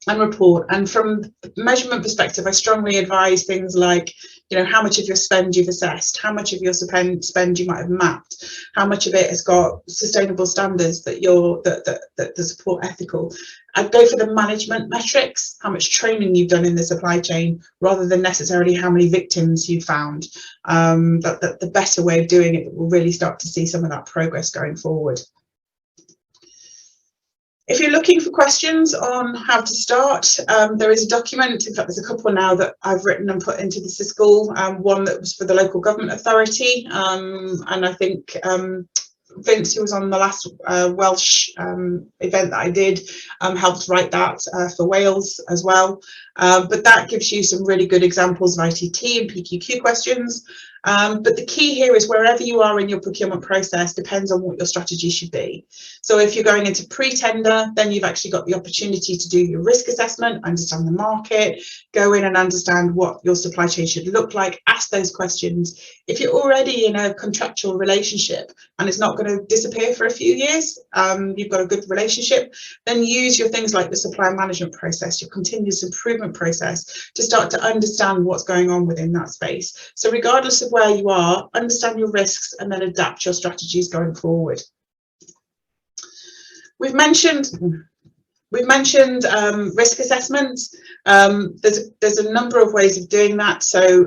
and report. And from the measurement perspective, I strongly advise things like, you know, how much of your spend you've assessed, how much of your spend you might have mapped, how much of it has got sustainable standards that support ethical. I'd go for the management metrics, how much training you've done in the supply chain, rather than necessarily how many victims you found. The better way of doing it, that we'll really start to see some of that progress going forward. If you're looking for questions on how to start, there is a document, in fact there's a couple now that I've written and put into the Syscall, one that was for the local government authority, and I think Vince, who was on the last Welsh event that I did, helped write that for Wales as well. But that gives you some really good examples of ITT and PQQ questions. But the key here is wherever you are in your procurement process depends on what your strategy should be. So if you're going into pre-tender, then you've actually got the opportunity to do your risk assessment, understand the market, go in and understand what your supply chain should look like, ask those questions. If you're already in a contractual relationship and it's not going to disappear for a few years, you've got a good relationship, then use your things like the supply management process, your continuous improvement process, to start to understand what's going on within that space. So regardless of where you are, understand your risks and then adapt your strategies going forward. We've mentioned risk assessments. There's a number of ways of doing that. So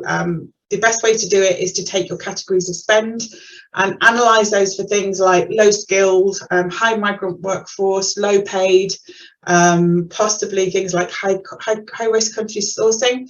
the best way to do it is to take your categories of spend and analyse those for things like low skilled, high migrant workforce, low paid, possibly things like high risk country sourcing.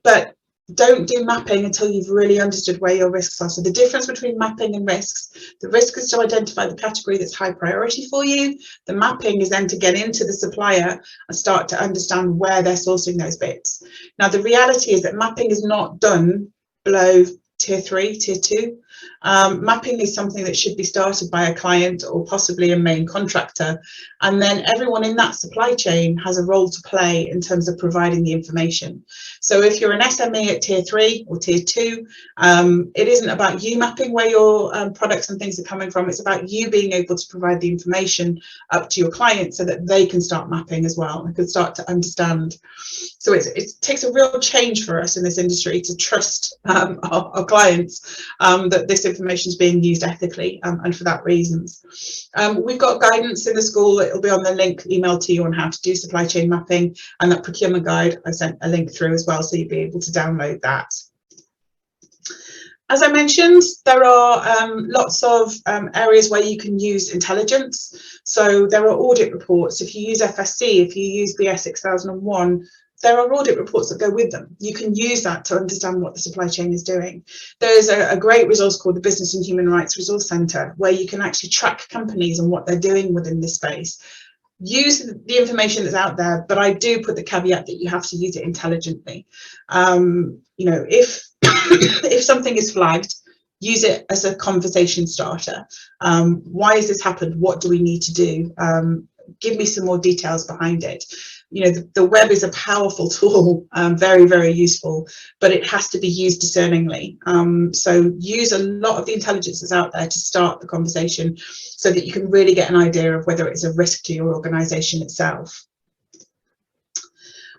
But don't do mapping until you've really understood where your risks are. So the difference between mapping and risks, the risk is to identify the category that's high priority for you. The mapping is then to get into the supplier and start to understand where they're sourcing those bits. Now, the reality is that mapping is not done below tier 3, tier 2. Mapping is something that should be started by a client or possibly a main contractor, and then everyone in that supply chain has a role to play in terms of providing the information. So if you're an SME at tier 3 or tier 2, it isn't about you mapping where your products and things are coming from. It's about you being able to provide the information up to your client so that they can start mapping as well and can start to understand. So it takes a real change for us in this industry to trust our clients that this information is being used ethically, and for that reasons. We've got guidance in the school. It'll be on the link emailed to you on how to do supply chain mapping, and that procurement guide I sent a link through as well, so you'll be able to download that. As I mentioned, there are lots of areas where you can use intelligence. So there are audit reports. If you use FSC, if you use BS 6001, there are audit reports that go with them. You can use that to understand what the supply chain is doing. There's a great resource called the Business and Human Rights Resource Centre, where you can actually track companies and what they're doing within this space. Use the information that's out there, but I do put the caveat that you have to use it intelligently. You know, if if something is flagged, use it as a conversation starter. Why has this happened? What do we need to do? Give me some more details behind it. You know, the web is a powerful tool, very, very useful, but it has to be used discerningly. So use a lot of the intelligence that's out there to start the conversation so that you can really get an idea of whether it's a risk to your organisation itself.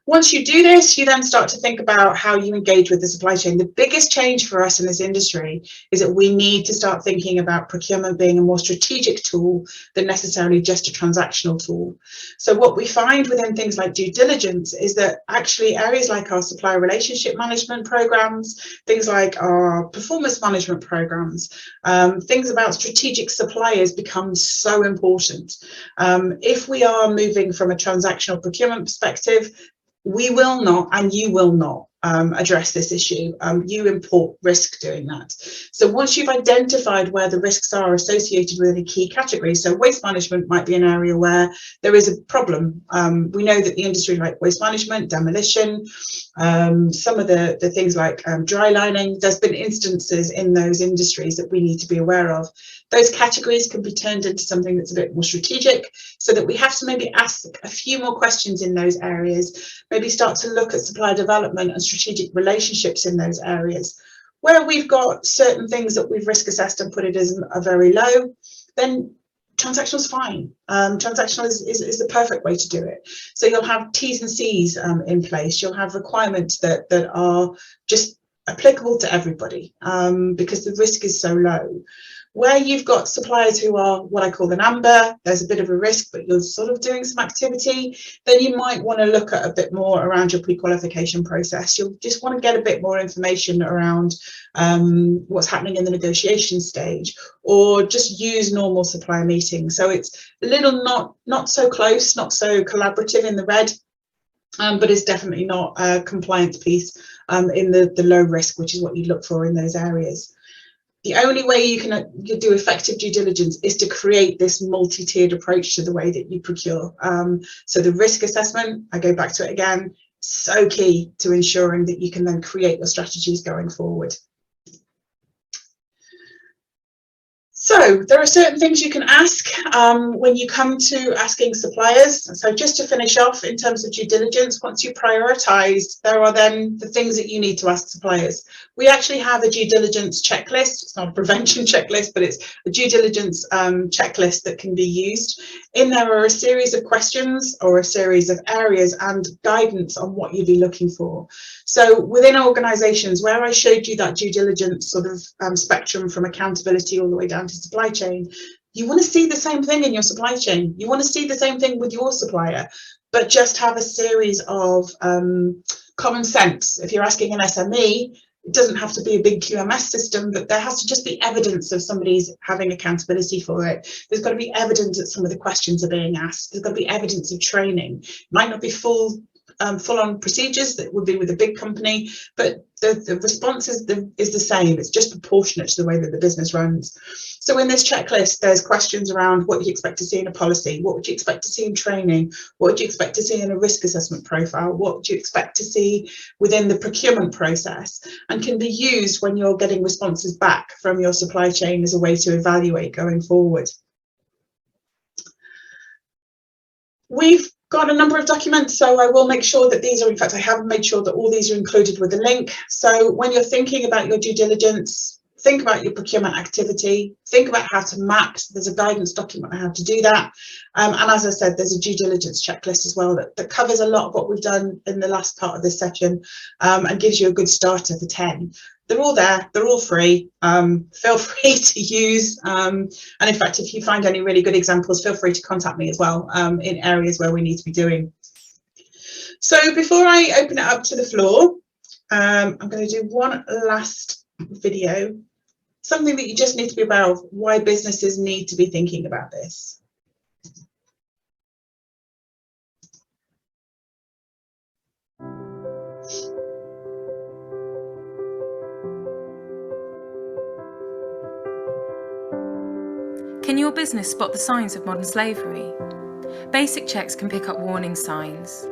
Once you do this, you then start to think about how you engage with the supply chain. The biggest change for us in this industry is that we need to start thinking about procurement being a more strategic tool than necessarily just a transactional tool. So what we find within things like due diligence is that actually areas like our supplier relationship management programs, things like our performance management programs, things about strategic suppliers become so important. If we are moving from a transactional procurement perspective, we will not, and you will not, address this issue. You import risk doing that. So once you've identified where the risks are associated with any key categories, so waste management might be an area where there is a problem. We know that the industry like waste management, demolition, some of the things like dry lining, there's been instances in those industries that we need to be aware of. Those categories can be turned into something that's a bit more strategic, so that we have to maybe ask a few more questions in those areas, maybe start to look at supply development and strategic relationships in those areas. Where we've got certain things that we've risk assessed and put it as a very low, then transactional is fine. Transactional is the perfect way to do it. So you'll have T's and C's in place. You'll have requirements that are just applicable to everybody, because the risk is so low. Where you've got suppliers who are what I call an amber, there's a bit of a risk, but you're sort of doing some activity, then you might want to look at a bit more around your pre-qualification process. You'll just want to get a bit more information around what's happening in the negotiation stage, or just use normal supplier meetings. So it's a little not so close, not so collaborative in the red, but it's definitely not a compliance piece in the low risk, which is what you look for in those areas. The only way you can do effective due diligence is to create this multi-tiered approach to the way that you procure. So the risk assessment, I go back to it again, so key to ensuring that you can then create your strategies going forward. So there are certain things you can ask when you come to asking suppliers. So just to finish off in terms of due diligence, once you prioritise, there are then the things that you need to ask suppliers. We actually have a due diligence checklist. It's not a prevention checklist, but it's a due diligence checklist that can be used. In there are a series of questions or a series of areas and guidance on what you'd be looking for. So within organisations, where I showed you that due diligence sort of spectrum from accountability all the way down to supply chain, you want to see the same thing in your supply chain. You want to see the same thing with your supplier, but just have a series of common sense. If you're asking an SME, it doesn't have to be a big QMS system, but there has to just be evidence of somebody's having accountability for it. There's got to be evidence that some of the questions are being asked. There's got to be evidence of training. It might not be full full-on procedures that would be with a big company, but the response is the same. It's just proportionate to the way that the business runs. So in this checklist, there's questions around what you expect to see in a policy, what would you expect to see in training, what would you expect to see in a risk assessment profile, what would you expect to see within the procurement process, and can be used when you're getting responses back from your supply chain as a way to evaluate going forward. We've got a number of documents, so I will make sure that these are, in fact, I have made sure that all these are included with a link. So when you're thinking about your due diligence, think about your procurement activity, think about how to map. So there's a guidance document on how to do that. And as I said, there's a due diligence checklist as well that covers a lot of what we've done in the last part of this session, and gives you a good starter for 10. They're all there, they're all free. Feel free to use, and in fact, if you find any really good examples, feel free to contact me as well, in areas where we need to be doing. So before I open it up to the floor, I'm going to do one last video, something that you just need to be aware of, why businesses need to be thinking about this. Can your business spot the signs of modern slavery? Basic checks can pick up warning signs.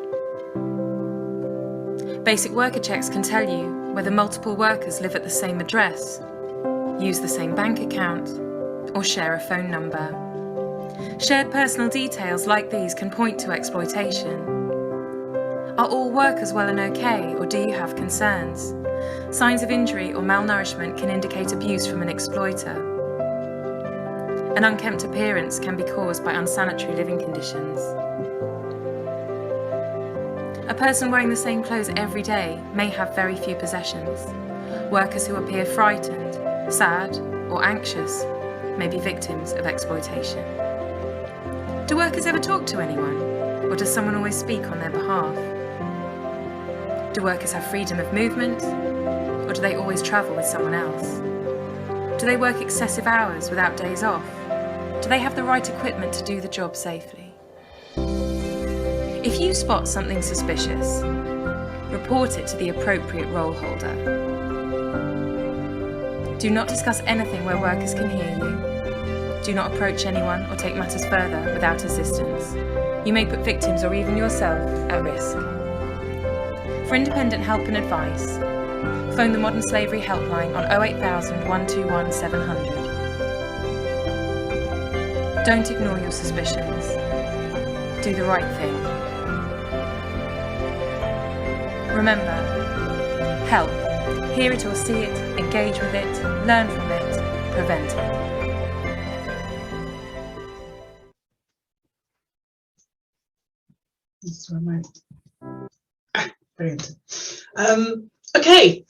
Basic worker checks can tell you whether multiple workers live at the same address, use the same bank account, or share a phone number. Shared personal details like these can point to exploitation. Are all workers well and okay, or do you have concerns? Signs of injury or malnourishment can indicate abuse from an exploiter. An unkempt appearance can be caused by unsanitary living conditions. A person wearing the same clothes every day may have very few possessions. Workers who appear frightened, sad, or anxious may be victims of exploitation. Do workers ever talk to anyone, or does someone always speak on their behalf? Do workers have freedom of movement, or do they always travel with someone else? Do they work excessive hours without days off? Do they have the right equipment to do the job safely? If you spot something suspicious, report it to the appropriate role holder. Do not discuss anything where workers can hear you. Do not approach anyone or take matters further without assistance. You may put victims or even yourself at risk. For independent help and advice, phone the Modern Slavery Helpline on 08000 121 700. Don't ignore your suspicions. Do the right thing. Remember, help. Hear it or see it, engage with it, learn from it, prevent it. This remote. Brilliant. Okay.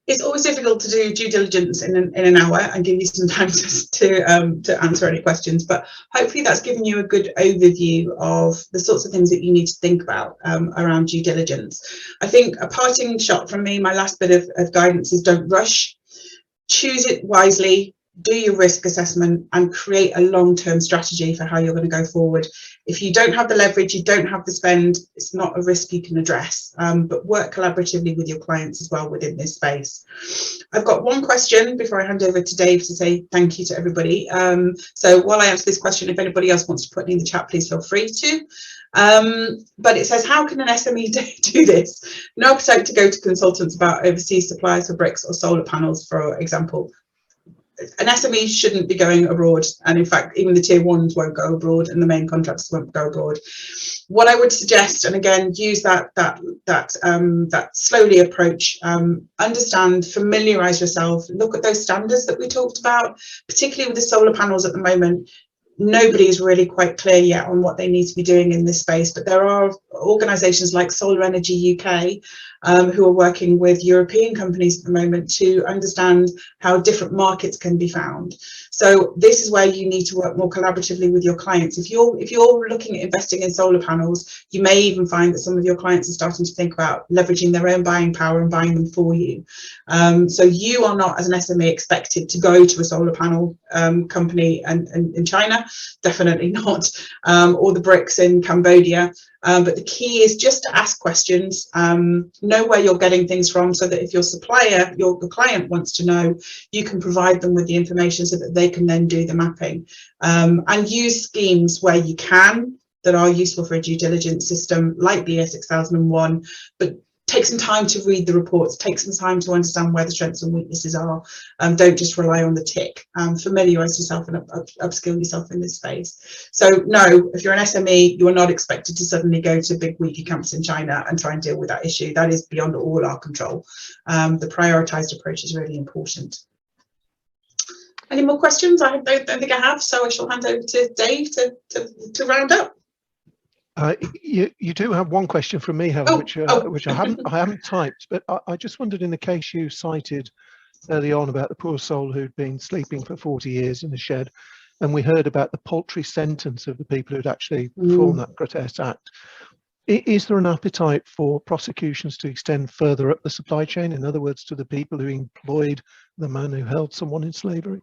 It's always difficult to do due diligence in an hour and give you some time to answer any questions, but hopefully that's given you a good overview of the sorts of things that you need to think about around due diligence. I think a parting shot from me, my last bit of guidance is don't rush, choose it wisely, do your risk assessment and create a long-term strategy for how you're going to go forward. If you don't have the leverage, you don't have the spend, it's not a risk you can address, but work collaboratively with your clients as well within this space. I've got one question before I hand over to Dave to say thank you to everybody. So while I answer this question, if anybody else wants to put it in the chat, please feel free to. But it says, how can an SME do this? No appetite to go to consultants about overseas suppliers for bricks or solar panels, for example. An SME shouldn't be going abroad, and in fact even the tier ones won't go abroad and the main contractors won't go abroad. What I would suggest, and again use that slowly approach, understand, familiarize yourself, look at those standards that we talked about, particularly with the solar panels at the moment. Nobody is really quite clear yet on what they need to be doing in this space, but there are organisations like Solar Energy UK who are working with European companies at the moment to understand how different markets can be found. So this is where you need to work more collaboratively with your clients. If you're looking at investing in solar panels, you may even find that some of your clients are starting to think about leveraging their own buying power and buying them for you. So you are not, as an SME, expected to go to a solar panel company in China, definitely not, or the bricks in Cambodia. But the key is just to ask questions, know where you're getting things from, so that if your supplier, your client wants to know, you can provide them with the information so that they can then do the mapping. And use schemes where you can, that are useful for a due diligence system like the ES 6001, but take some time to read the reports, take some time to understand where the strengths and weaknesses are. Don't just rely on the tick. Familiarise yourself and upskill yourself in this space. So no, if you're an SME, you are not expected to suddenly go to big weaker camps in China and try and deal with that issue. That is beyond all our control. The prioritised approach is really important. Any more questions? I don't think I have, so I shall hand over to Dave to round up. You do have one question from me, Helen, which I haven't typed, but I just wondered, in the case you cited early on about the poor soul who'd been sleeping for 40 years in a shed, and we heard about the paltry sentence of the people who'd actually performed that grotesque act. Is there an appetite for prosecutions to extend further up the supply chain? In other words, to the people who employed the man who held someone in slavery?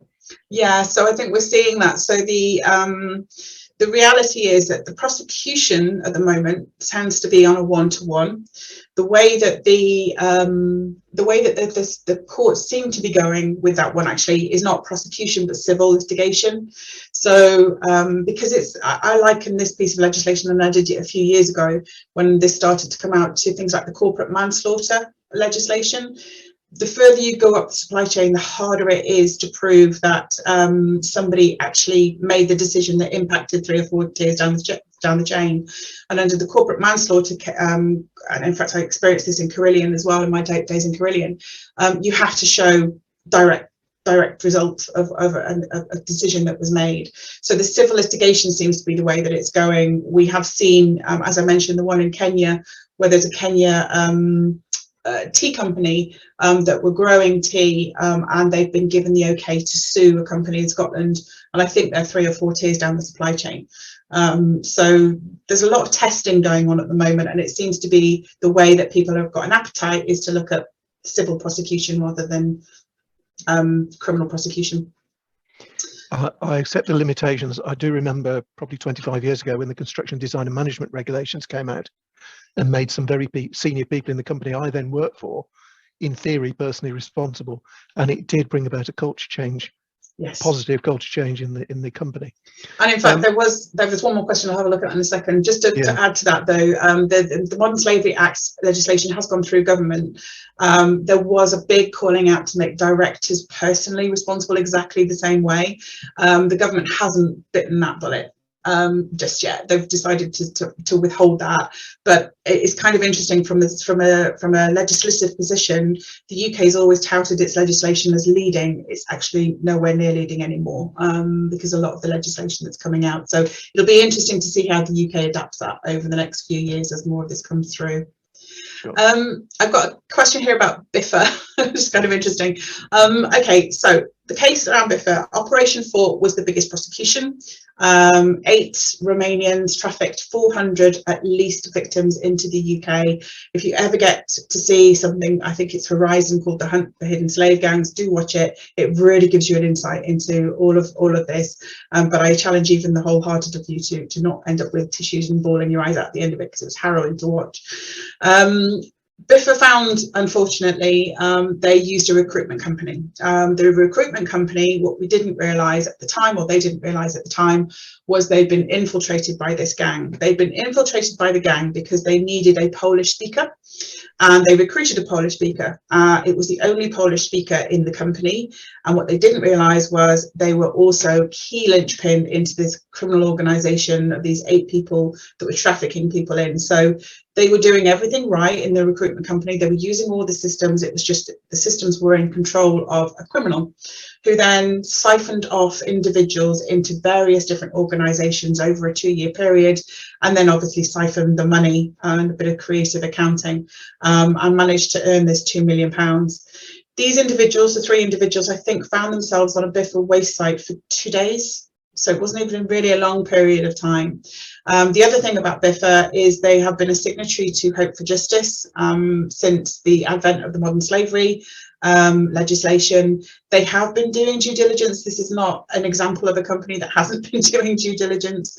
Yeah, so I think we're seeing that. So the reality is that the prosecution at the moment tends to be on a one-to-one. The way that the courts seem to be going with that one actually is not prosecution but civil litigation. So because I liken this piece of legislation, and I did it a few years ago when this started to come out, to things like the corporate manslaughter legislation. The further you go up the supply chain, the harder it is to prove that somebody actually made the decision that impacted 3 or 4 tiers down the chain. And under the corporate manslaughter, and in fact I experienced this in Carillion as well, in my days in Carillion, you have to show direct result of a decision that was made. So the civil litigation seems to be the way that it's going. We have seen, as I mentioned, the one in Kenya, where there's a Kenya tea company that were growing tea, and they've been given the okay to sue a company in Scotland, and I think they're 3 or 4 tiers down the supply chain. So there's a lot of testing going on at the moment, and it seems to be the way that people have got an appetite is to look at civil prosecution rather than criminal prosecution. I accept the limitations. I do remember probably 25 years ago when the construction design and management regulations came out and made some very senior people in the company I then worked for, in theory, personally responsible, and it did bring about a culture change. Yes. Positive culture change in the company. And in fact, there was one more question. I'll have a look at in a second. Just to add to that, though, the Modern Slavery Act legislation has gone through government. There was a big calling out to make directors personally responsible exactly the same way. The government hasn't bitten that bullet just yet. They've decided to withhold that, but it's kind of interesting from a legislative position. The UK has always touted its legislation as leading. It's actually nowhere near leading anymore, because a lot of the legislation that's coming out. So it'll be interesting to see how the UK adapts that over the next few years as more of this comes through. Sure. I've got a question here about BIFA, which is kind of interesting. Okay, so the case around BIFA, Operation Fort was the biggest prosecution. 8 Romanians trafficked 400 at least victims into the UK. If you ever get to see something, I think it's Horizon, called The Hunt for Hidden Slave Gangs, do watch it. It really gives you an insight into all of this. But I challenge even the wholehearted of you to not end up with tissues and bawling your eyes out at the end of it, because it was harrowing to watch. BIFA found, unfortunately, they used a recruitment company. The recruitment company, what we didn't realise at the time, or they didn't realise at the time, was they'd been infiltrated by this gang. They'd been infiltrated by the gang because they needed a Polish speaker, and they recruited a Polish speaker. It was the only Polish speaker in the company, and what they didn't realise was they were also key linchpin into this criminal organisation of these 8 people that were trafficking people in. So they were doing everything right in the recruitment company. They were using all the systems. It was just the systems were in control of a criminal, who then siphoned off individuals into various different organisations over a 2-year period, and then obviously siphoned the money and a bit of creative accounting, and managed to earn this £2 million. These individuals, the 3 individuals, I think, found themselves on a BIFA waste site for 2 days. So it wasn't even really a long period of time. The other thing about BIFA is they have been a signatory to Hope for Justice since the advent of the modern slavery. legislation. They have been doing due diligence. This is not an example of a company that hasn't been doing due diligence.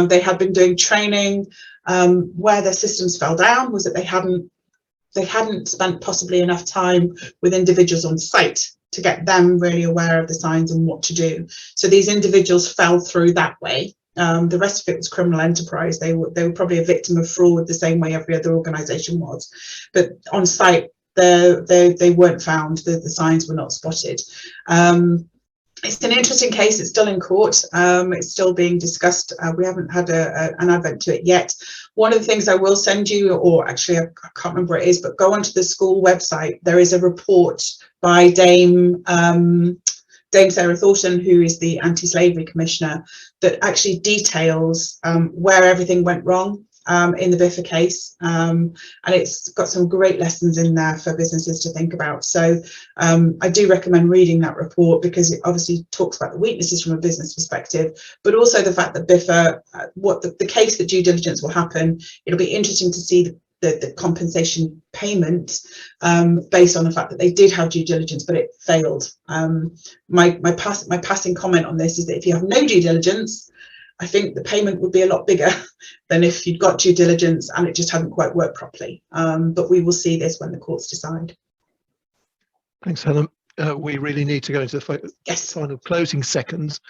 They have been doing training. Where their systems fell down was that they hadn't spent possibly enough time with individuals on site to get them really aware of the signs and what to do. So these individuals fell through that way. The rest of it was criminal enterprise. They were probably a victim of fraud the same way every other organisation was. But on site, they weren't found. The signs were not spotted. It's an interesting case. It's still in court. It's still being discussed. We haven't had an advent to it yet. One of the things I will send you, or actually I can't remember what it is, but go onto the school website. There is a report by Dame Sarah Thornton, who is the Anti-Slavery Commissioner, that actually details where everything went wrong in the Biffa case, and it's got some great lessons in there for businesses to think about. So I do recommend reading that report, because it obviously talks about the weaknesses from a business perspective, but also the fact that Biffa, what the case that due diligence will happen. It'll be interesting to see the compensation payment based on the fact that they did have due diligence, but it failed. My passing comment on this is that if you have no due diligence, I think the payment would be a lot bigger than if you'd got due diligence and it just hadn't quite worked properly. But we will see this when the courts decide. Thanks, Helen. We really need to go into the final closing seconds.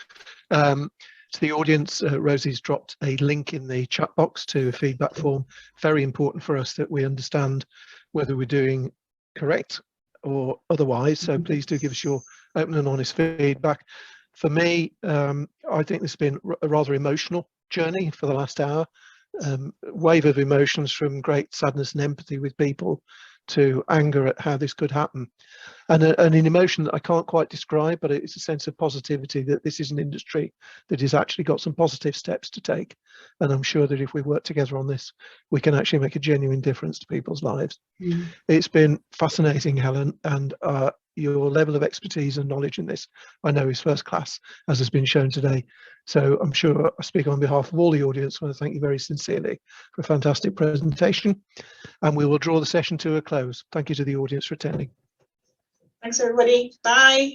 To the audience, Rosie's dropped a link in the chat box to a feedback form. Very important for us that we understand whether we're doing correct or otherwise. So please do give us your open and honest feedback. For me, I think this has been a rather emotional journey for the last hour. Wave of emotions, from great sadness and empathy with people to anger at how this could happen, and an emotion that I can't quite describe, but it's a sense of positivity that this is an industry that has actually got some positive steps to take, and I'm sure that if we work together on this, we can actually make a genuine difference to people's lives. It's been fascinating, Helen, and your level of expertise and knowledge in this, I know, is first class, as has been shown today. So I'm sure I speak on behalf of all the audience. I want to thank you very sincerely for a fantastic presentation, and we will draw the session to a close. Thank you to the audience for attending. Thanks, everybody. Bye.